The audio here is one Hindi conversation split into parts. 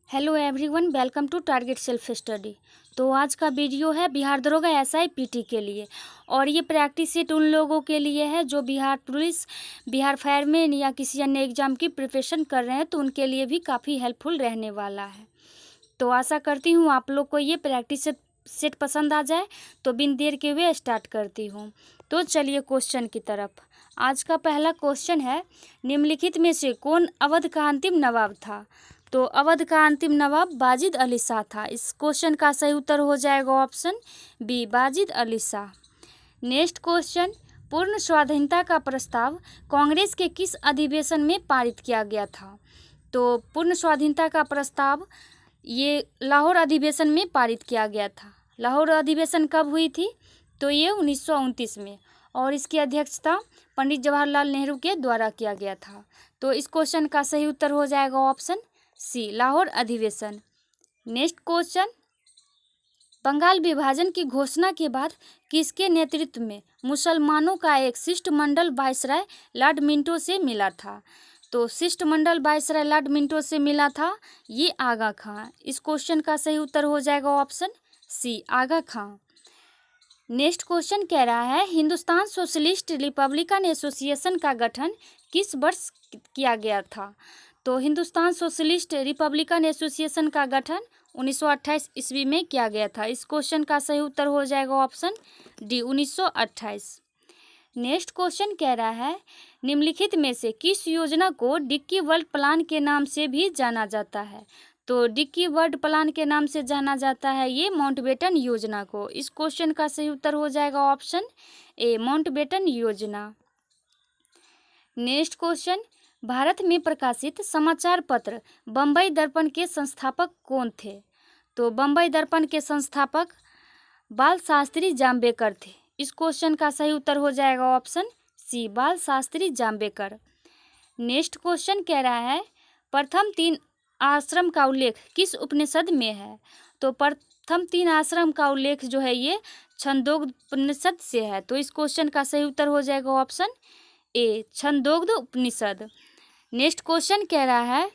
Hello everyone, welcome to target self study. तो आज का वीडियो है बिहार दरोगा एसआई पीटी के लिए। और ये प्रैक्टिस सेट उन लोगों के लिए है जो बिहार पुलिस, बिहार फायरमैन या किसी अन्य एग्ज़ाम की प्रिपरेशन कर रहे हैं, तो उनके लिए भी काफ़ी हेल्पफुल रहने वाला है। तो आशा करती हूँ आप लोग को ये प्रैक्टिस सेट पसंद आ जाए। तो बिन देर के हुए स्टार्ट करती हूँ। तो चलिए क्वेश्चन की तरफ। आज का पहला क्वेश्चन है, निम्नलिखित में से कौन अवध का अंतिम नवाब था? तो अवध का अंतिम नवाब बाजिद अली शाह था। इस क्वेश्चन का सही उत्तर हो जाएगा option B, Wajid Ali Shah. Next question, पूर्ण स्वाधीनता का प्रस्ताव कांग्रेस के किस अधिवेशन में पारित किया गया था? तो पूर्ण स्वाधीनता का प्रस्ताव ये लाहौर अधिवेशन में पारित किया गया था। लाहौर अधिवेशन कब हुई थी? तो ये 1929 में, और इसकी अध्यक्षता पंडित जवाहरलाल नेहरू के द्वारा किया गया था। तो इस क्वेश्चन का सही उत्तर हो जाएगा ऑप्शन सी, लाहौर अधिवेशन। नेक्स्ट क्वेश्चन, बंगाल विभाजन की घोषणा के बाद किसके नेतृत्व में मुसलमानों का एक शिष्टमंडल वायसराय लॉर्ड मिंटो से मिला था? तो शिष्टमंडल वायसराय लॉर्ड मिंटो से मिला था ये आगा खां। इस क्वेश्चन का सही उत्तर हो जाएगा ऑप्शन सी, आगा खां। नेक्स्ट क्वेश्चन कह रहा है, हिंदुस्तान सोशलिस्ट रिपब्लिकन एसोसिएशन का गठन किस वर्ष किया गया था? तो हिंदुस्तान सोशलिस्ट रिपब्लिकन एसोसिएशन का गठन 1928 ईस्वी में किया गया था। इस क्वेश्चन का सही उत्तर हो जाएगा ऑप्शन डी, 1928। नेक्स्ट क्वेश्चन कह रहा है, निम्नलिखित में से किस योजना को डिक्की वर्ल्ड प्लान के नाम से भी जाना जाता है? तो डिक्की वर्ल्ड प्लान के नाम से जाना जाता है ये माउंटबेटन योजना को। इस क्वेश्चन का सही उत्तर हो जाएगा ऑप्शन ए, माउंटबेटन योजना। नेक्स्ट क्वेश्चन, भारत में प्रकाशित समाचार पत्र बम्बई दर्पण के संस्थापक कौन थे? तो बम्बई दर्पण के संस्थापक बाल शास्त्री जाम्बेकर थे। इस क्वेश्चन का सही उत्तर हो जाएगा ऑप्शन सी, बाल शास्त्री जाम्बेकर। नेक्स्ट क्वेश्चन कह रहा है, प्रथम 3 आश्रम का उल्लेख किस उपनिषद में है? तो प्रथम 3 आश्रम का उल्लेख जो है ये छंदोग्ध उपनिषद से है। तो इस क्वेश्चन का सही उत्तर हो जाएगा option A, Chandogya Upanishad. Next question कह रहा है,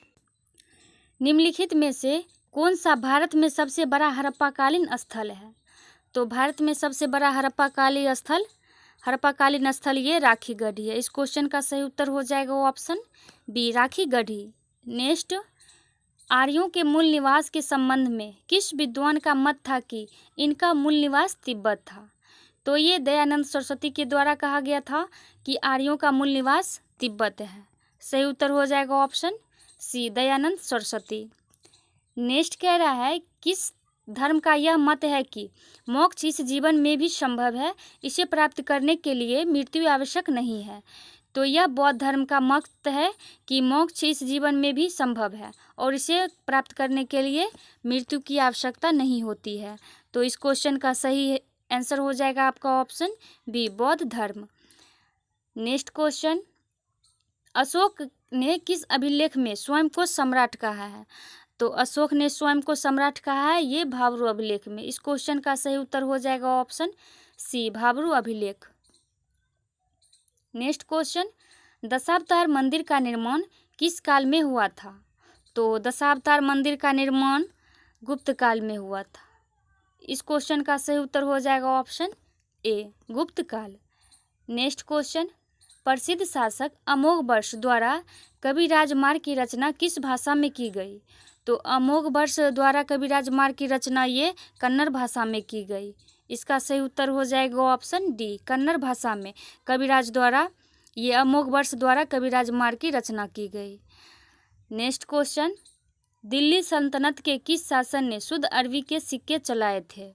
निम्नलिखित में से कौन सा भारत में सबसे बड़ा हड़प्पाकालीन स्थल है? तो भारत में सबसे बड़ा हड़प्पाकालीन स्थल ये राखी गढ़ी है। इस क्वेश्चन का सही उत्तर हो जाएगा option B, Rakhi Garhi. Next, आर्यों के मूल निवास के संबंध में किस विद्वान का मत था कि इनका मूल निवास तिब्बत था? तो ये दयानंद सरस्वती के द्वारा कहा गया था कि आर्यों का मूल निवास तिब्बत है। सही उत्तर हो जाएगा option C, Dayanand Saraswati. Next कह रहा है, किस धर्म का यह मत है कि मोक्ष इस जीवन में भी संभव है, इसे प्राप्त करने के लिए मृत्यु आवश्यक नहीं है? तो यह बौद्ध धर्म का मत है कि मोक्ष इस जीवन में भी संभव है और इसे प्राप्त करने के लिए मृत्यु की आवश्यकता नहीं होती है। तो इस क्वेश्चन का सही आंसर हो जाएगा आपका ऑप्शन बी, बौद्ध धर्म। नेक्स्ट क्वेश्चन, अशोक ने किस अभिलेख में स्वयं को सम्राट कहा है? तो अशोक ने स्वयं को सम्राट कहा है ये भाब्रू अभिलेख में। इस क्वेश्चन का सही उत्तर हो जाएगा ऑप्शन सी, भाब्रू अभिलेख। नेक्स्ट क्वेश्चन, दशावतार मंदिर का निर्माण किस काल में हुआ था? तो दशावतार मंदिर का निर्माण गुप्त काल में हुआ था। इस क्वेश्चन का सही उत्तर हो जाएगा ऑप्शन ए, गुप्त काल। नेक्स्ट क्वेश्चन, प्रसिद्ध शासक अमोघवर्ष द्वारा कविराज मार्ग की रचना किस भाषा में की गई? तो अमोघवर्ष द्वारा कविराज मार्ग की रचना ये कन्नड़ भाषा में की गई। इसका सही उत्तर हो जाएगा ऑप्शन डी, कन्नड़ भाषा में कविराज द्वारा ये अमोघवर्ष द्वारा कविराज मार्ग की रचना की गई। नेक्स्ट क्वेश्चन, दिल्ली सल्तनत के किस शासन ने शुद्ध अरबी के सिक्के चलाए थे?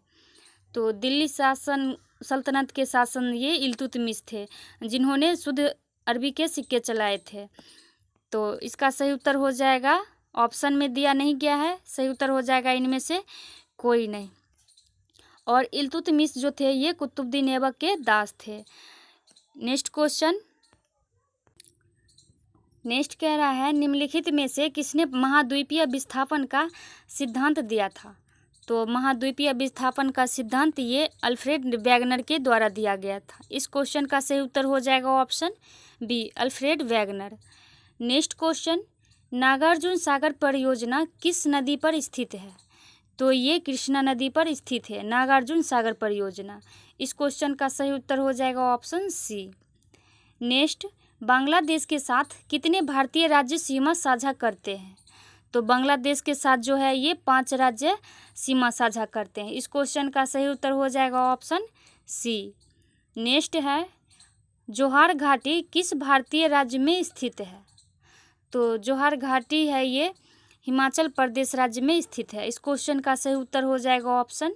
तो दिल्ली सल्तनत के शासन ये इल्तुतमिश थे जिन्होंने शुद्ध अरबी के सिक्के चलाए थे। तो इसका सही उत्तर हो जाएगा, ऑप्शन में दिया नहीं गया है, सही उत्तर हो जाएगा इनमें से कोई नहीं। और इल्तुतमिश जो थे ये कुतुबुद्दीन ऐबक के दास थे। नेक्स्ट क्वेश्चन, नेक्स्ट कह रहा है, निम्नलिखित में से किसने महाद्वीपीय विस्थापन का सिद्धांत दिया था? तो महाद्वीपीय विस्थापन का सिद्धांत ये अल्फ्रेड वैगनर के द्वारा दिया गया था। इस क्वेश्चन का सही उत्तर हो जाएगा option B, Alfred Wagner. Next question, Nagarjuna Sagar परियोजना किस नदी पर स्थित है? तो ये कृष्णा नदी पर स्थित है नागार्जुन सागर परियोजना। इस क्वेश्चन का सही उत्तर हो जाएगा ऑप्शन सी। नेक्स्ट, बांग्लादेश के साथ कितने भारतीय राज्य सीमा साझा करते हैं? तो बांग्लादेश के साथ जो है ये 5 राज्य सीमा साझा करते हैं। इस क्वेश्चन का सही उत्तर हो जाएगा ऑप्शन सी। नेक्स्ट है, जोहार घाटी किस भारतीय राज्य में स्थित है? तो जोहार घाटी है ये हिमाचल प्रदेश राज्य में स्थित है। इस क्वेश्चन का सही उत्तर हो जाएगा ऑप्शन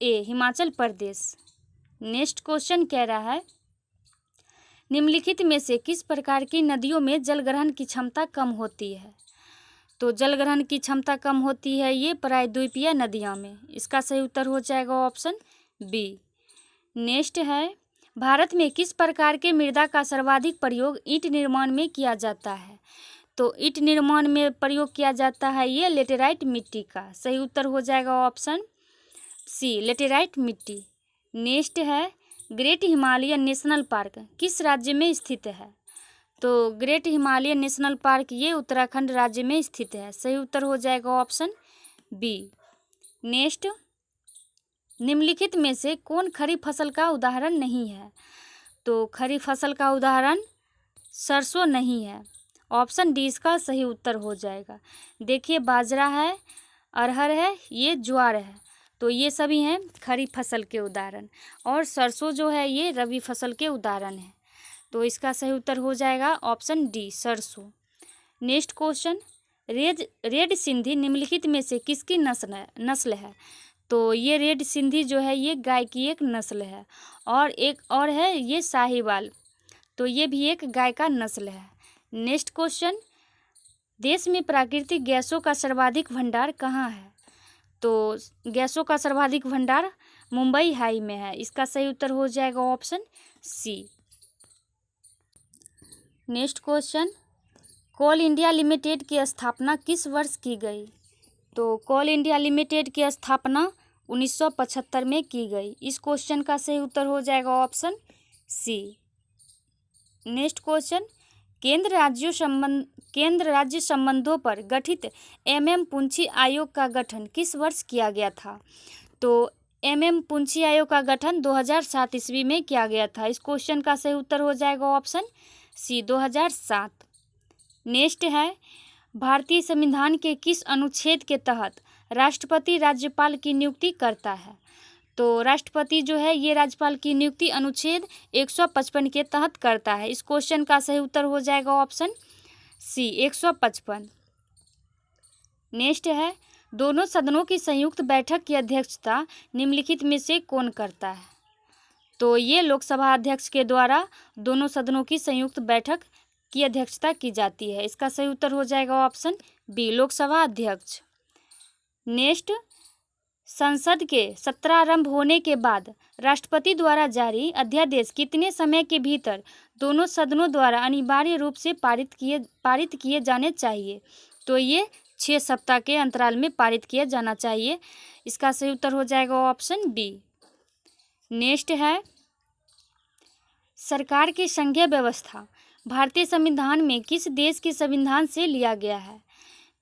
ए, हिमाचल प्रदेश। नेक्स्ट क्वेश्चन कह रहा है, निम्नलिखित में से किस प्रकार की नदियों में जलग्रहण की क्षमता कम होती है? तो जलग्रहण की क्षमता कम होती है ये प्रायद्वीपीय नदियों में। इसका सही उत्तर हो जाएगा ऑप्शन बी। नेक्स्ट है, भारत में किस प्रकार के मृदा का सर्वाधिक प्रयोग ईंट निर्माण में किया जाता है? तो ईंट निर्माण में प्रयोग किया जाता है ये लेटेराइट मिट्टी का। सही उत्तर हो जाएगा ऑप्शन सी, लेटेराइट मिट्टी। नेक्स्ट है, ग्रेट हिमालयन नेशनल पार्क किस राज्य में स्थित है? तो ग्रेट हिमालयन नेशनल पार्क ये उत्तराखंड राज्य में स्थित है। सही उत्तर हो जाएगा ऑप्शन बी। नेक्स्ट, निम्नलिखित में से कौन खरीफ फसल का उदाहरण नहीं है? तो खरीफ फसल का उदाहरण सरसों नहीं है। ऑप्शन डी इसका सही उत्तर हो जाएगा। देखिए, बाजरा है, अरहर है, ये ज्वार है, तो ये सभी हैं खरीफ फसल के उदाहरण, और सरसों जो है ये रबी फसल के उदाहरण है। तो इसका सही उत्तर हो जाएगा ऑप्शन डी, सरसों। नेक्स्ट क्वेश्चन, रेड सिंधी निम्नलिखित में से किसकी नस्ल है? तो ये रेड सिंधी जो है ये गाय की एक नस्ल है, और एक और है ये साहिवाल, तो ये भी एक गाय का नस्ल है। नेक्स्ट क्वेश्चन, देश में प्राकृतिक गैसों का सर्वाधिक भंडार कहाँ है? तो गैसों का सर्वाधिक भंडार मुंबई हाई में है। इसका सही उत्तर हो जाएगा ऑप्शन सी। नेक्स्ट क्वेश्चन, कोल इंडिया लिमिटेड की स्थापना किस वर्ष की गई? तो कोल इंडिया लिमिटेड की स्थापना 1975 में की गई। इस क्वेश्चन का सही उत्तर हो जाएगा ऑप्शन सी। नेक्स्ट क्वेश्चन, केंद्र राज्य संबंधों पर गठित पुंछी आयोग का गठन किस वर्ष किया गया था? तो पुंछी आयोग का गठन 2007 ईस्वी में किया गया था। इस क्वेश्चन का सही उत्तर हो जाएगा ऑप्शन सी, 2007। नेक्स्ट है, भारतीय संविधान के किस अनुच्छेद के तहत राष्ट्रपति राज्यपाल की नियुक्ति करता है? तो राष्ट्रपति जो है ये राज्यपाल की नियुक्ति अनुच्छेद 155 के तहत करता है। इस क्वेश्चन का सही उत्तर हो जाएगा ऑप्शन सी, 155। नेक्स्ट है, दोनों सदनों की संयुक्त बैठक की अध्यक्षता निम्नलिखित में से कौन करता है? तो ये लोकसभा अध्यक्ष के द्वारा दोनों सदनों की संयुक्त बैठक की अध्यक्षता की जाती है। इसका सही उत्तर हो जाएगा ऑप्शन बी, लोकसभा अध्यक्ष। नेक्स्ट, संसद के सत्रारंभ होने के बाद राष्ट्रपति द्वारा जारी अध्यादेश कितने समय के भीतर दोनों सदनों द्वारा अनिवार्य रूप से पारित किए जाने चाहिए? तो ये 6 सप्ताह के अंतराल में पारित किया जाना चाहिए। इसका सही उत्तर हो जाएगा ऑप्शन बी। नेक्स्ट है, सरकार की संघीय व्यवस्था भारतीय संविधान में किस देश के संविधान से लिया गया है?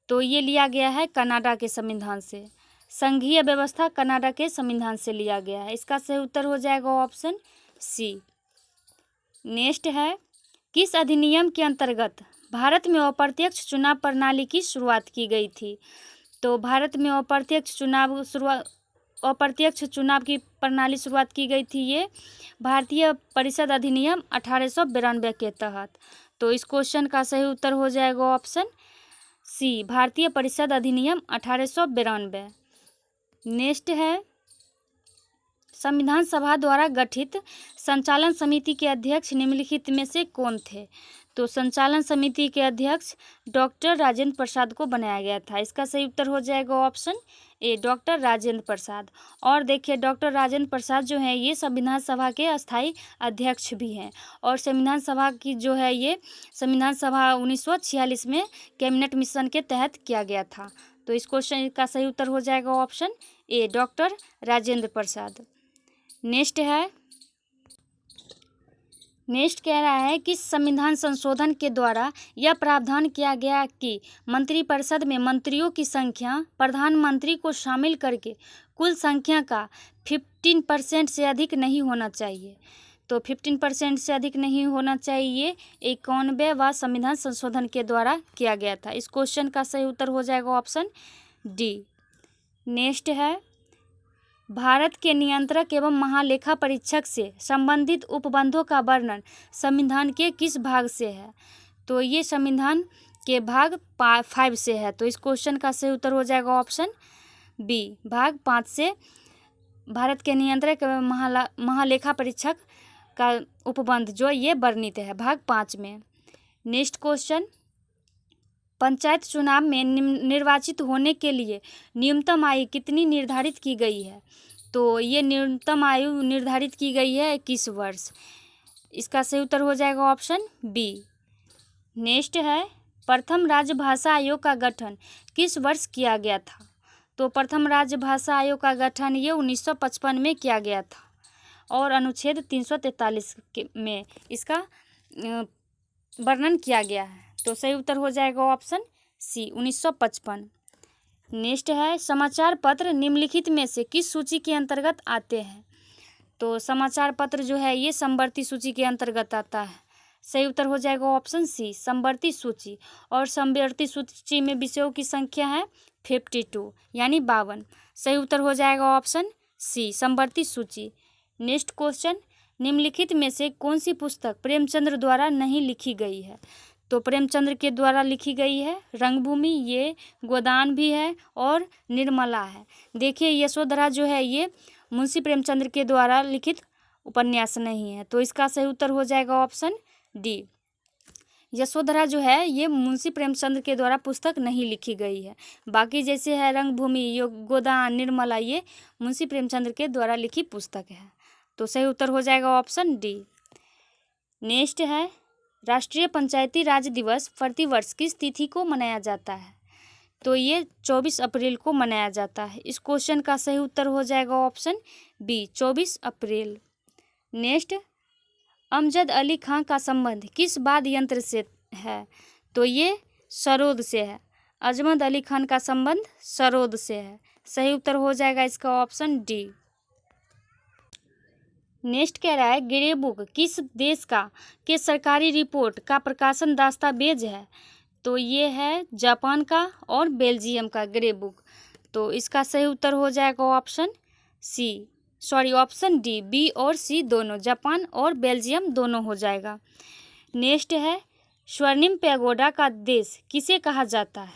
तो ये लिया गया है कनाडा के संविधान से। संघीय व्यवस्था कनाडा के संविधान से लिया गया है। इसका सही उत्तर हो जाएगा ऑप्शन सी। नेक्स्ट है, किस अधिनियम के अंतर्गत भारत में अप्रत्यक्ष चुनाव प्रणाली की शुरुआत की गई थी? तो भारत में अप्रत्यक्ष चुनाव की प्रणाली शुरुआत की गई थी ये भारतीय परिषद अधिनियम 1892 के तहत। तो इस क्वेश्चन का सही उत्तर हो जाएगा ऑप्शन सी, भारतीय परिषद अधिनियम 1892। नेक्स्ट है, संविधान सभा द्वारा गठित संचालन समिति के अध्यक्ष निम्नलिखित में से कौन थे? तो संचालन समिति के अध्यक्ष डॉक्टर राजेंद्र प्रसाद को बनाया गया था। इसका सही उत्तर हो जाएगा ऑप्शन ए, डॉक्टर राजेंद्र प्रसाद। और देखिए, डॉक्टर राजेंद्र प्रसाद जो है ये संविधान सभा के अस्थायी अध्यक्ष भी हैं, और संविधान सभा की जो है ये संविधान सभा 1946 में कैबिनेट मिशन के तहत किया गया था। तो इस क्वेश्चन का सही उत्तर हो जाएगा ऑप्शन ए, डॉक्टर राजेंद्र प्रसाद। नेक्स्ट है, नेक्स्ट कह रहा है कि संविधान संशोधन के द्वारा यह प्रावधान किया गया कि मंत्रिपरिषद में मंत्रियों की संख्या प्रधानमंत्री को शामिल करके कुल संख्या का 15% से अधिक नहीं होना चाहिए। तो 15% से अधिक नहीं होना चाहिए 91वां संविधान संशोधन के द्वारा किया गया था। इस क्वेश्चन का सही उत्तर हो जाएगा ऑप्शन डी। नेक्स्ट है, भारत के नियंत्रक एवं महालेखा परीक्षक से संबंधित उपबंधों का वर्णन संविधान के किस भाग से है? तो ये संविधान के भाग 5 से है। तो इस क्वेश्चन का सही उत्तर हो जाएगा ऑप्शन बी, भाग 5 से भारत के नियंत्रक एवं महालेखा परीक्षक का उपबंध जो ये वर्णित है भाग 5 में। नेक्स्ट क्वेश्चन, पंचायत चुनाव में निर्वाचित होने के लिए न्यूनतम आयु कितनी निर्धारित की गई है? तो ये न्यूनतम आयु निर्धारित की गई है 21 वर्ष। इसका सही उत्तर हो जाएगा ऑप्शन बी। नेक्स्ट है, प्रथम राजभाषा आयोग का गठन किस वर्ष किया गया था? तो प्रथम राजभाषा आयोग का गठन ये 1955 में किया गया था और अनुच्छेद 343 में इसका वर्णन किया गया है। तो सही उत्तर हो जाएगा ऑप्शन सी, 1955। नेक्स्ट है, समाचार पत्र निम्नलिखित में से किस सूची के अंतर्गत आते हैं? तो समाचार पत्र जो है ये समवर्ती सूची के अंतर्गत आता है। सही उत्तर हो जाएगा ऑप्शन सी, समवर्ती सूची। और समवर्ती सूची में विषयों की संख्या है 52 यानी 52। सही उत्तर हो जाएगा ऑप्शन सी, समवर्ती सूची। नेक्स्ट क्वेश्चन, निम्नलिखित में से कौन सी पुस्तक प्रेमचंद्र द्वारा नहीं लिखी गई है? तो प्रेमचंद्र के द्वारा लिखी गई है रंगभूमि, ये गोदान भी है और निर्मला है। देखिए यशोधरा जो है ये मुंशी प्रेमचंद्र के द्वारा लिखित उपन्यास नहीं है। तो इसका सही उत्तर हो जाएगा ऑप्शन डी। यशोधरा जो है ये मुंशी प्रेमचंद्र के द्वारा पुस्तक नहीं लिखी गई है। बाकी जैसे है रंगभूमि, गोदान, निर्मला, ये मुंशी प्रेमचंद्र के द्वारा लिखी पुस्तक है। तो सही उत्तर हो जाएगा ऑप्शन डी। नेक्स्ट है, राष्ट्रीय पंचायती राज दिवस प्रतिवर्ष किस तिथि को मनाया जाता है? तो ये 24 अप्रैल को मनाया जाता है। इस क्वेश्चन का सही उत्तर हो जाएगा ऑप्शन बी, 24 अप्रैल। नेक्स्ट, अमजद अली खां का संबंध किस वाद्य यंत्र से है? तो ये सरोद से है। अजमत अली खान का संबंध सरोद से है। सही उत्तर हो जाएगा इसका ऑप्शन डी। नेक्स्ट कह रहा है, ग्रे बुक किस देश का के सरकारी रिपोर्ट का प्रकाशन दस्तावेज है? तो ये है जापान का और बेल्जियम का ग्रे बुक। तो इसका सही उत्तर हो जाएगा ऑप्शन ऑप्शन डी, बी और सी दोनों, जापान और बेल्जियम दोनों हो जाएगा। नेक्स्ट है, स्वर्णिम पैगोडा का देश किसे कहा जाता है?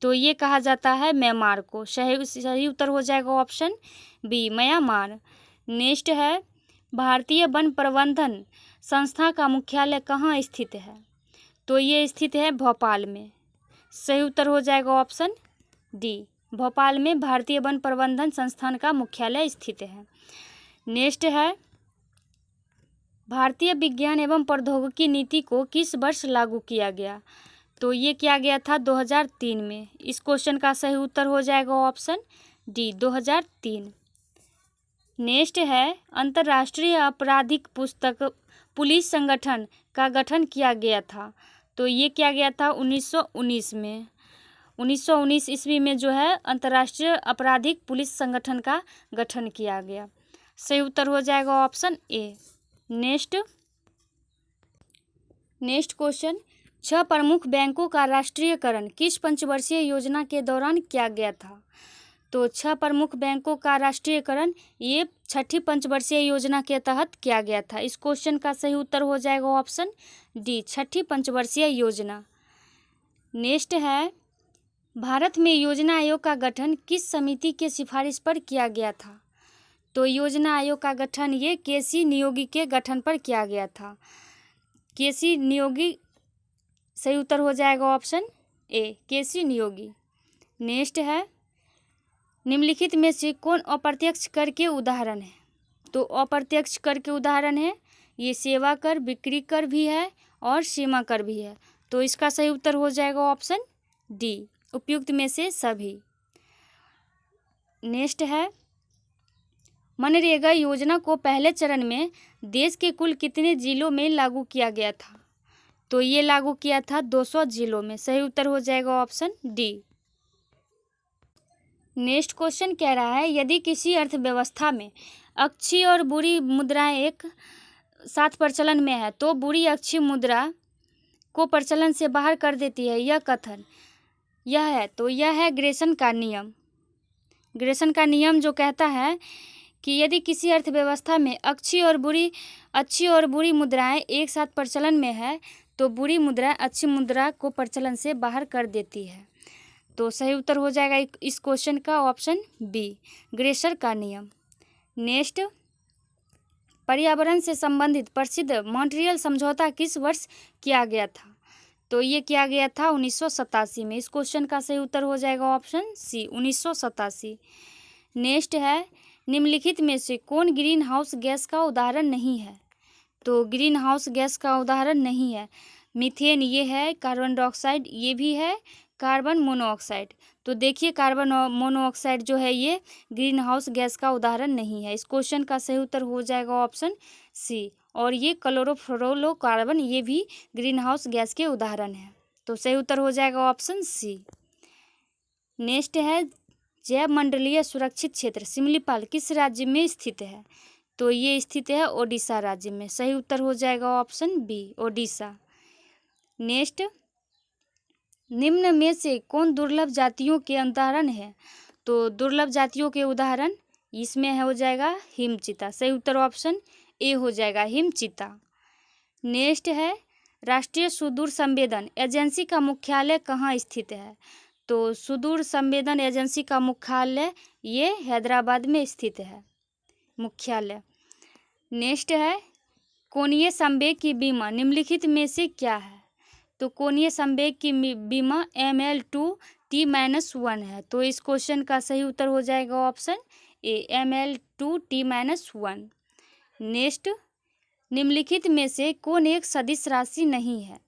तो ये कहा जाता है म्यांमार को। सही उत्तर हो जाएगा ऑप्शन बी, म्यांमार। नेक्स्ट है, भारतीय वन प्रबंधन संस्था का मुख्यालय कहाँ स्थित है? तो ये स्थित है भोपाल में। सही उत्तर हो जाएगा ऑप्शन डी, भोपाल में भारतीय वन प्रबंधन संस्थान का मुख्यालय स्थित है। नेक्स्ट है, भारतीय विज्ञान एवं प्रौद्योगिकी नीति को किस वर्ष लागू किया गया? तो ये किया गया था 2003 में। इस क्वेश्चन का सही उत्तर हो जाएगा ऑप्शन डी, 2003। नेक्स्ट है, अंतर्राष्ट्रीय आपराधिक पुलिस संगठन का गठन किया गया था। तो ये किया गया था 1919 में। 1919 ईस्वी में जो है अंतर्राष्ट्रीय आपराधिक पुलिस संगठन का गठन किया गया। सही उत्तर हो जाएगा ऑप्शन ए। नेक्स्ट क्वेश्चन, 6 प्रमुख बैंकों का राष्ट्रीयकरण किस पंचवर्षीय योजना के दौरान किया गया था? तो 6 प्रमुख बैंकों का राष्ट्रीयकरण ये 6ठी पंचवर्षीय योजना के तहत किया गया था। इस क्वेश्चन का सही उत्तर हो जाएगा ऑप्शन डी, 6ठी पंचवर्षीय योजना। नेक्स्ट है, भारत में योजना आयोग का गठन किस समिति के सिफारिश पर किया गया था? तो योजना आयोग का गठन ये केसी नियोगी के गठन पर किया गया था। केसी नियोगी, सही उत्तर हो जाएगा option A, K C Neogy. Next है, निम्नलिखित में से कौन अप्रत्यक्ष कर के उदाहरण है? तो अप्रत्यक्ष कर के उदाहरण है ये सेवा कर, बिक्री कर भी है और सीमा कर भी है। तो इसका सही उत्तर हो जाएगा ऑप्शन डी, उपयुक्त में से सभी। नेक्स्ट है, मनरेगा योजना को पहले चरण में देश के कुल कितने जिलों में लागू किया गया था? तो ये लागू किया था 200 जिलों में। सही उत्तर हो जाएगा ऑप्शन डी। नेक्स्ट क्वेश्चन कह रहा है, यदि किसी अर्थव्यवस्था में अच्छी और बुरी मुद्राएं एक साथ प्रचलन में है तो बुरी अच्छी मुद्रा को प्रचलन से बाहर कर देती है। यह कथन यह है ग्रेसन का नियम। ग्रेसन का नियम जो कहता है कि यदि किसी अर्थव्यवस्था में अच्छी और बुरी मुद्राएं एक साथ प्रचलन में है तो बुरी मुद्रा अच्छी मुद्रा को प्रचलन से बाहर कर देती है। तो सही उत्तर हो जाएगा इस क्वेश्चन का ऑप्शन बी, ग्रेसर का नियम। नेक्स्ट, पर्यावरण से संबंधित प्रसिद्ध मॉन्ट्रियल समझौता किस वर्ष किया गया था? तो ये किया गया था 1987 में। इस क्वेश्चन का सही उत्तर हो जाएगा ऑप्शन सी, 1987। नेक्स्ट है, निम्नलिखित में से कौन ग्रीन हाउस गैस का उदाहरण नहीं है? तो ग्रीन हाउस गैस का उदाहरण नहीं है मीथेन, ये है कार्बन डाइऑक्साइड, ये भी है कार्बन मोनोऑक्साइड। तो देखिए कार्बन मोनोऑक्साइड जो है ये ग्रीन हाउस गैस का उदाहरण नहीं है। इस क्वेश्चन का सही उत्तर हो जाएगा ऑप्शन सी। और ये क्लोरोफ्लोरोकार्बन, ये भी ग्रीन हाउस गैस के उदाहरण है। तो सही उत्तर हो जाएगा ऑप्शन सी। नेक्स्ट है, जैव मंडलीय सुरक्षित क्षेत्र सिमलीपाल किस राज्य में स्थित है? तो ये स्थित है ओडिशा राज्य में। सही उत्तर हो जाएगा ऑप्शन बी, ओडिशा। नेक्स्ट, निम्न में से कौन दुर्लभ जातियों के उदाहरण है? तो दुर्लभ जातियों के उदाहरण इसमें हो जाएगा हिमचीता। सही उत्तर ऑप्शन ए हो जाएगा, हिमचीता। नेक्स्ट है, राष्ट्रीय सुदूर संवेदन एजेंसी का मुख्यालय कहाँ स्थित है? तो सुदूर संवेदन एजेंसी का मुख्यालय ये हैदराबाद में स्थित है, मुख्यालय। नेक्स्ट है, कोणीय संवेग की बीमा निम्नलिखित में से क्या है? तो कोणीय संवेग की बीमा ML2T-1 है। तो इस क्वेश्चन का सही उत्तर हो जाएगा ऑप्शन ए, ML2T-1। नेक्स्ट, निम्नलिखित में से कौन एक सदिश राशि नहीं है?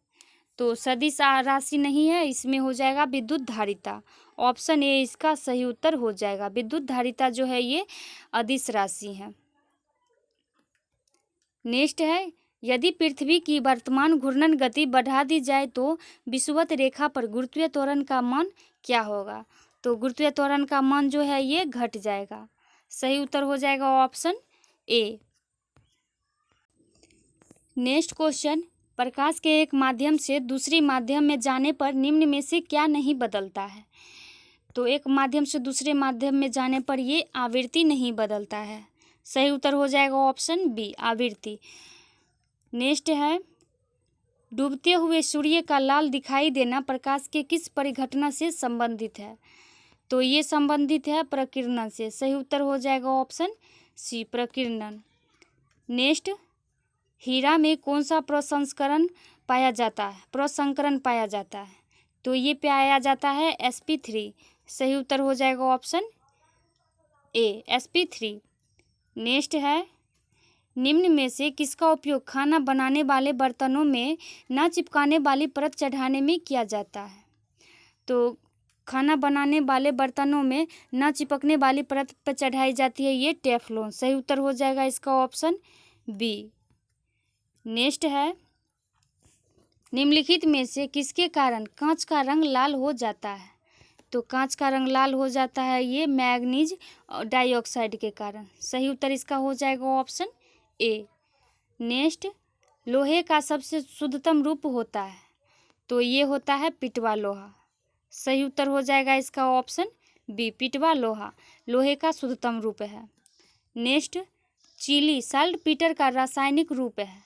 तो सदिश राशि नहीं है, इसमें हो जाएगा विद्युत धारिता। ऑप्शन ए इसका सही उत्तर हो जाएगा। विद्युत धारिता जो है ये अदिश राशि है। नेक्स्ट है, यदि पृथ्वी की वर्तमान घूर्णन गति बढ़ा दी जाए तो विषुवत रेखा पर गुरुत्वीय त्वरण का मान क्या होगा? तो गुरुत्वीय त्वरण का मान जो है ये घट जाएगा। सही उत्तर हो जाएगा ऑप्शन ए। नेक्स्ट क्वेश्चन, प्रकाश के एक माध्यम से दूसरी माध्यम में जाने पर निम्न में से क्या नहीं बदलता है? तो एक माध्यम से दूसरे माध्यम में जाने पर ये आवृत्ति नहीं बदलता है। सही उत्तर हो जाएगा ऑप्शन बी, आवृत्ति। नेक्स्ट है, डूबते हुए सूर्य का लाल दिखाई देना प्रकाश के किस परिघटना से संबंधित है? तो ये संबंधित है प्रकीर्णन से। सही उत्तर हो जाएगा ऑप्शन सी, प्रकीर्णन। नेक्स्ट, हीरा में कौन सा प्रसंस्करण पाया जाता है? प्रसंकरण पाया जाता है। तो ये पाया जाता है sp3। सही उत्तर हो जाएगा ऑप्शन ए, sp3। नेक्स्ट है, निम्न में से किसका उपयोग खाना बनाने वाले बर्तनों में ना चिपकाने वाली परत चढ़ाने में किया जाता है? तो खाना बनाने वाले बर्तनों में ना चिपकने वाली परत पर चढ़ाई जाती है ये टेफ्लॉन। सही उत्तर हो जाएगा इसका ऑप्शन बी। नेक्स्ट है, निम्नलिखित में से किसके कारण कांच का रंग लाल हो जाता है? तो कांच का रंग लाल हो जाता है ये मैग्नीज डाइऑक्साइड के कारण। सही उत्तर इसका हो जाएगा ऑप्शन ए। नेक्स्ट, लोहे का सबसे शुद्धतम रूप होता है? तो ये होता है पिटवा लोहा। सही उत्तर हो जाएगा इसका ऑप्शन बी, पिटवा लोहा लोहे का शुद्धतम रूप है। नेक्स्ट, चिली साल्टपीटर का रासायनिक रूप है?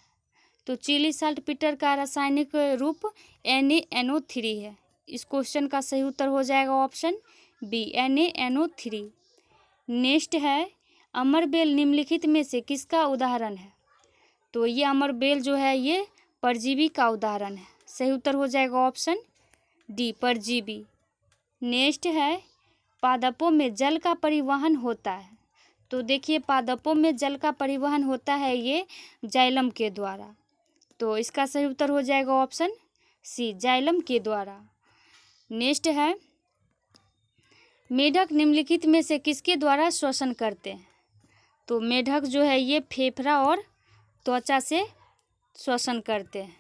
तो चिली साल्टपीटर का रासायनिक रूप NaNO3 है। इस क्वेश्चन का सही उत्तर हो जाएगा ऑप्शन बी, NaNO3। नेक्स्ट है, अमरबेल निम्नलिखित में से किसका उदाहरण है? तो ये अमरबेल जो है ये परजीवी का उदाहरण है। सही उत्तर हो जाएगा ऑप्शन डी, परजीवी। नेक्स्ट है, पादपों में जल का परिवहन होता है? तो देखिए पादपों में जल का परिवहन होता है ये जाइलम के द्वारा। तो इसका सही उत्तर हो जाएगा ऑप्शन सी, जाइलम के द्वारा। नेक्स्ट है, मेढक निम्नलिखित में से किसके द्वारा श्वसन करते हैं? तो मेढक जो है ये फेफड़ा और त्वचा से श्वसन करते हैं।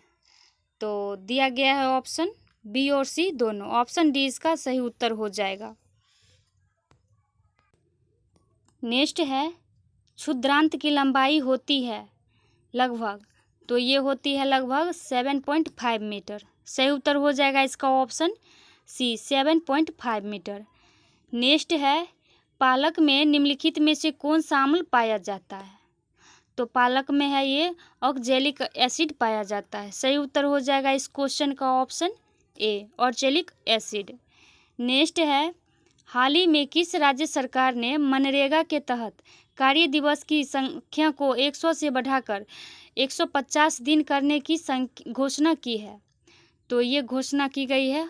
तो दिया गया है ऑप्शन बी और सी दोनों। ऑप्शन डी इसका सही उत्तर हो जाएगा। नेक्स्ट है, क्षुद्रांत की लंबाई होती है लगभग, तो ये होती है लगभग 7.5 मीटर। सही उत्तर हो जाएगा इसका ऑप्शन सी 7.5 मीटर। नेक्स्ट है, पालक में निम्नलिखित में से कौन सा अम्ल पाया जाता है? तो पालक में है ये ऑक्जेलिक एसिड पाया जाता है। सही उत्तर हो जाएगा इस क्वेश्चन का option A oxalic acid. Next है, हाल ही में किस राज्य सरकार ने मनरेगा के तहत कार्य दिवस की संख्या को 100 से बढ़ाकर 150 दिन करने की घोषणा की है? तो ये घोषणा की गई है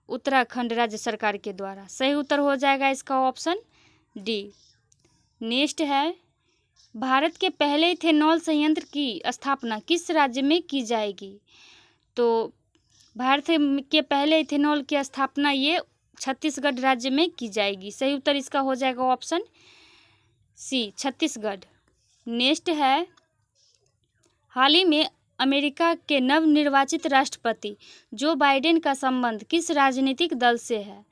उत्तराखंड राज्य सरकार के द्वारा। सही उत्तर हो जाएगा इसका ऑप्शन डी। नेक्स्ट है, भारत के पहले इथेनॉल संयंत्र की स्थापना किस राज्य में की जाएगी? तो भारत के पहले इथेनॉल की स्थापना ये छत्तीसगढ़ राज्य में की जाएगी। सही उत्तर इसका हो जाएगा ऑप्शन सी छत्तीसगढ़। नेक्स्ट है, हाल ही में अमेरिका के नवनिर्वाचित राष्ट्रपति जो बाइडेन का संबंध किस राजनीतिक दल से है?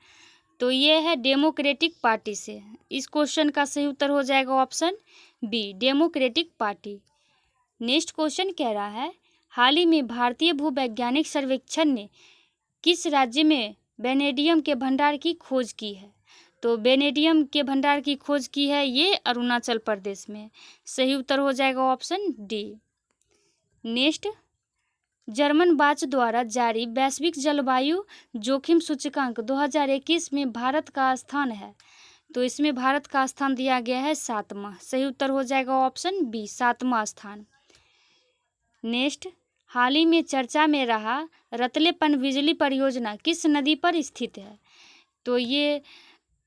तो ये है डेमोक्रेटिक पार्टी से। इस क्वेश्चन का सही उत्तर हो जाएगा option B Democratic Party. Next question कह रहा है, हाल ही में भारतीय भूवैज्ञानिक सर्वेक्षण ने किस राज्य में वेनेडियम के भंडार की खोज की है? तो वेनेडियम के भंडार की खोज की है ये अरुणाचल प्रदेश में। सही उत्तर हो जाएगा ऑप्शन डी। नेक्स्ट, जर्मन बाच द्वारा जारी वैश्विक जलवायु जोखिम सूचकांक 2021 में भारत का स्थान है? तो इसमें भारत का स्थान दिया गया है 7वां। सही उत्तर हो जाएगा ऑप्शन बी 7वां स्थान। नेक्स्ट, हाल ही में चर्चा में रहा रतले पनबिजली परियोजना किस नदी पर स्थित है? तो ये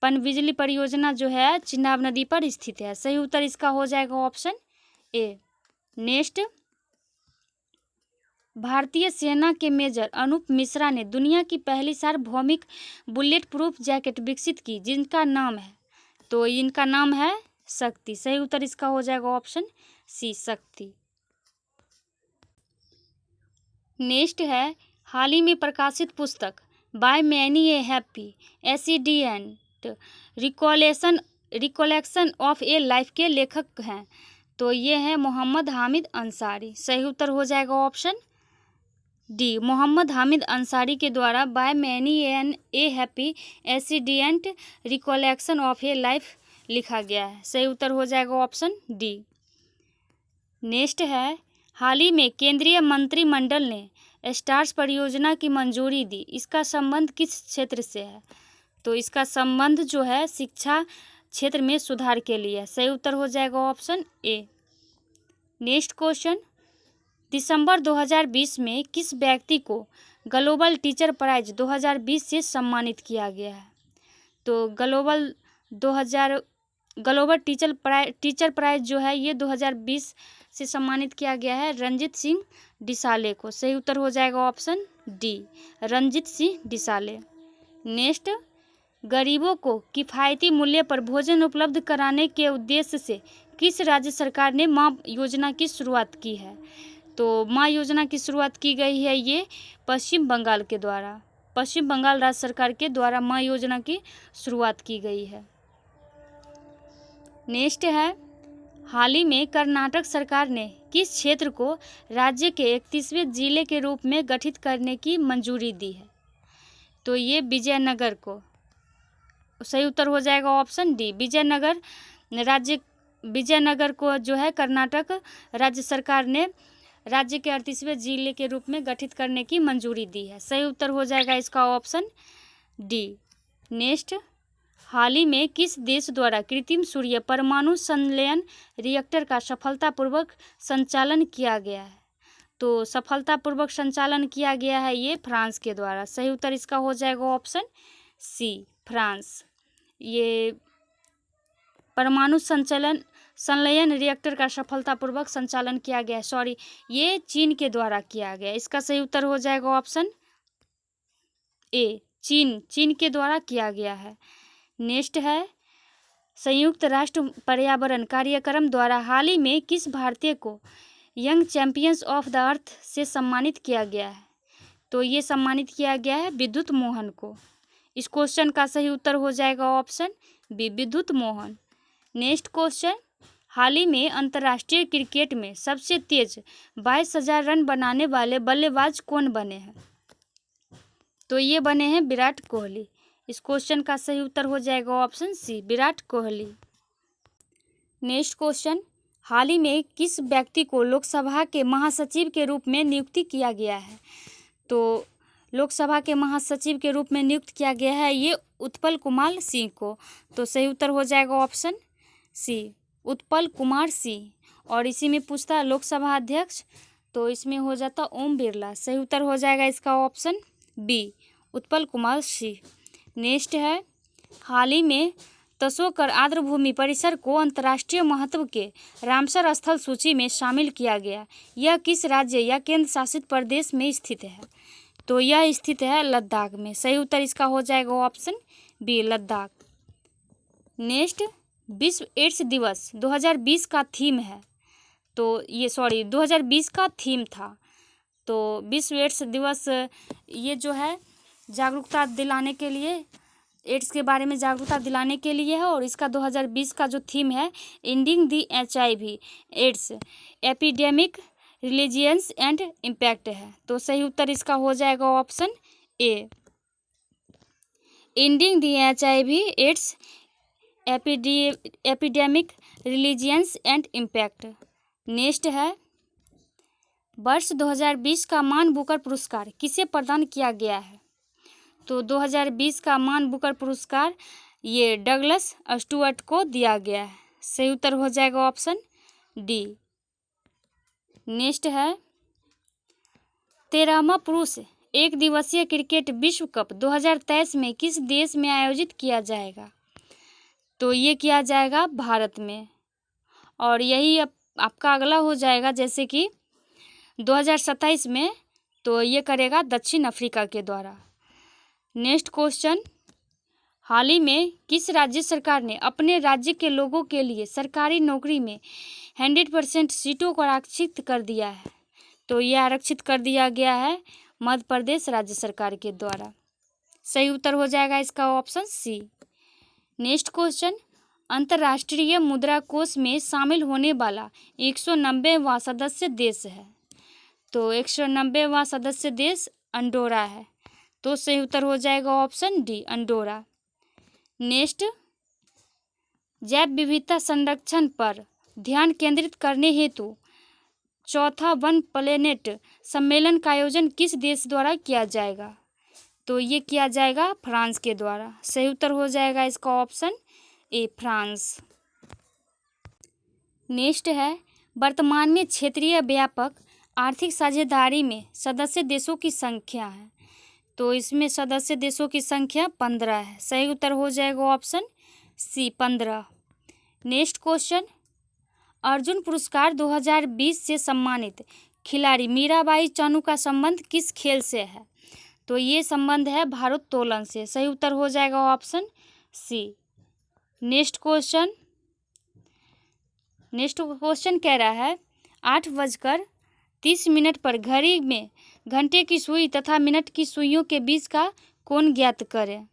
पनबिजली परियोजना जो है चिनाब नदी पर स्थित है। सही उत्तर इसका हो जाएगा ऑप्शन ए। नेक्स्ट, भारतीय सेना के मेजर अनूप मिश्रा ने दुनिया की पहली सार्वभौमिक बुलेट प्रूफ जैकेट विकसित की जिनका नाम है? तो इनका नाम है शक्ति। सही उत्तर इसका हो जाएगा ऑप्शन सी शक्ति। नेक्स्ट है, हाल ही में प्रकाशित पुस्तक by many a happy accident recollection of a life के लेखक हैं? तो ये है मोहम्मद हामिद अंसारी। सही उत्तर हो जाएगा ऑप्शन डी मोहम्मद हामिद अंसारी के द्वारा by many an a happy accident recollection of a life लिखा गया है। सही उत्तर हो जाएगा ऑप्शन डी। नेक्स्ट है, हाल ही में केंद्रीय मंत्रिमंडल ने स्टार्स परियोजना की मंजूरी दी, इसका संबंध किस क्षेत्र से है? तो इसका संबंध जो है शिक्षा क्षेत्र में सुधार के लिए। सही उत्तर हो जाएगा ऑप्शन ए। नेक्स्ट क्वेश्चन, दिसंबर 2020 में किस व्यक्ति को ग्लोबल टीचर प्राइज 2020 से सम्मानित किया गया है? तो ग्लोबल टीचर प्राइज जो है ये 2020 से सम्मानित किया गया है रंजीत सिंह डिसाले को। सही उत्तर हो जाएगा option D Ranjit Singh Disale. Next, गरीबों को किफ़ायती मूल्य पर भोजन उपलब्ध कराने के उद्देश्य से किस राज्य सरकार ने माँ योजना की शुरुआत की है? तो माँ योजना की शुरुआत की गई है ये पश्चिम बंगाल के द्वारा। पश्चिम बंगाल राज्य सरकार के द्वारा माँ योजना की शुरुआत की गई है। नेक्स्ट है, हाल ही में कर्नाटक सरकार ने किस क्षेत्र को राज्य के 31वें जिले के रूप में गठित करने की मंजूरी दी है? तो ये विजयनगर को। सही उत्तर हो जाएगा ऑप्शन डी विजयनगर को जो है कर्नाटक राज्य सरकार ने राज्य के 38वें जिले के रूप में गठित करने की मंजूरी दी है। सही उत्तर हो जाएगा इसका ऑप्शन डी। नेक्स्ट, हाल ही में किस देश द्वारा कृत्रिम सूर्य परमाणु संलयन रिएक्टर का सफलतापूर्वक संचालन किया गया है? तो सफलतापूर्वक संचालन किया गया है ये फ्रांस के द्वारा। सही उत्तर इसका हो जाएगा ऑप्शन सी फ्रांस। ये परमाणु संलयन रिएक्टर का सफलतापूर्वक संचालन किया गया है, ये चीन के द्वारा किया गया। इसका सही उत्तर हो जाएगा ऑप्शन ए चीन के द्वारा किया गया है। नेक्स्ट है, संयुक्त राष्ट्र पर्यावरण कार्यक्रम द्वारा हाल ही में किस भारतीय को young champions of the earth से सम्मानित किया गया है? तो ये सम्मानित किया गया है विद्युत मोहन को। इस क्वेश्चन का सही उत्तर हो जाएगा ऑप्शन बी, विद्युत मोहन। नेक्स्ट क्वेश्चन, हाल ही में अंतर्राष्ट्रीय क्रिकेट में सबसे तेज 22,000 रन बनाने वाले बल्लेबाज कौन बने हैं? तो ये बने हैं विराट कोहली। इस क्वेश्चन का सही उत्तर हो जाएगा option C, Virat Kohli. Next question, हाल ही में किस व्यक्ति को लोकसभा के महासचिव के रूप में नियुक्ति किया गया है? तो लोकसभा के महासचिव के रूप में नियुक्त किया गया है ये उत्पल कुमार सिंह को। तो सही उत्तर हो जाएगा ऑप्शन सी, उत्पल कुमार सिंह। और इसी में पूछता है लोकसभा अध्यक्ष, तो इसमें हो जाता ओम बिरला। सही उत्तर हो जाएगा इसका option B, Utpal Kumar Singh. Next है, हाल ही में तसोकर आर्द्रभूमि परिसर को अंतर्राष्ट्रीय महत्व के रामसर स्थल सूची में शामिल किया गया। यह किस राज्य या केंद्र शासित प्रदेश में स्थित है? तो यह स्थित है लद्दाख में। सही उत्तर इसका हो जाएगा ऑप्शन बी, लद्दाख। नेक्स्ट, विश्व एड्स दिवस 2020 का थीम है। तो ये 2020 का थीम था। तो विश्व एड्स दिवस ये जो है जागरूकता दिलाने के लिए, एड्स के बारे में जागरूकता दिलाने के लिए है। और इसका 2020 का जो थीम है ending the HIV AIDS epidemic resilience and impact है। तो सही उत्तर इसका हो जाएगा option A, ending the HIV AIDS epidemic resilience and impact. Next है, वर्ष 2020 का मान बुकर पुरस्कार किसे प्रदान किया गया है? तो 2020 का मान बुकर पुरस्कार ये डगलस स्टुअर्ट को दिया गया है। सही उत्तर हो जाएगा ऑप्शन डी। नेक्स्ट है, 13वां पुरुष एक दिवसीय क्रिकेट विश्व कप 2023 में किस देश में आयोजित किया जाएगा? तो ये किया जाएगा भारत में। और यही आपका अगला हो जाएगा जैसे कि 2027 में, तो ये करेगा दक्षिण अफ्रीका के द्वारा। नेक्स्ट क्वेश्चन, हाल ही में किस राज्य सरकार ने अपने राज्य के लोगों के लिए सरकारी नौकरी में 100% सीटों को आरक्षित कर दिया है? तो यह आरक्षित कर दिया गया है मध्य प्रदेश राज्य सरकार के द्वारा। सही उत्तर हो जाएगा इसका ऑप्शन सी। नेक्स्ट क्वेश्चन, अंतर्राष्ट्रीय मुद्रा कोष में शामिल होने वाला 190वां सदस्य देश है। तो 190वां सदस्य देश अंडोरा है। तो सही उत्तर हो जाएगा ऑप्शन डी, अंडोरा। नेक्स्ट, जैव विविधता संरक्षण पर ध्यान केंद्रित करने हेतु चौथा वन प्लेनेट सम्मेलन का आयोजन किस देश द्वारा किया जाएगा? तो ये किया जाएगा फ्रांस के द्वारा। सही उत्तर हो जाएगा इसका ऑप्शन ए, फ्रांस। नेक्स्ट है, वर्तमान में क्षेत्रीय व्यापक आर्थिक साझेदारी में सदस्य देशों की संख्या है। तो इसमें सदस्य देशों की संख्या 15 है। सही उत्तर हो जाएगा ऑप्शन सी, 15। नेक्स्ट क्वेश्चन, अर्जुन पुरस्कार 2020 से सम्मानित खिलाड़ी मीराबाई चानू का संबंध किस खेल से है? तो ये संबंध है भारोत्तोलन से। सही उत्तर हो जाएगा ऑप्शन सी। नेक्स्ट क्वेश्चन कह रहा है 8:30 पर घड़ी में घंटे की सुई तथा मिनट की सुइयों के बीच का कोण ज्ञात करें।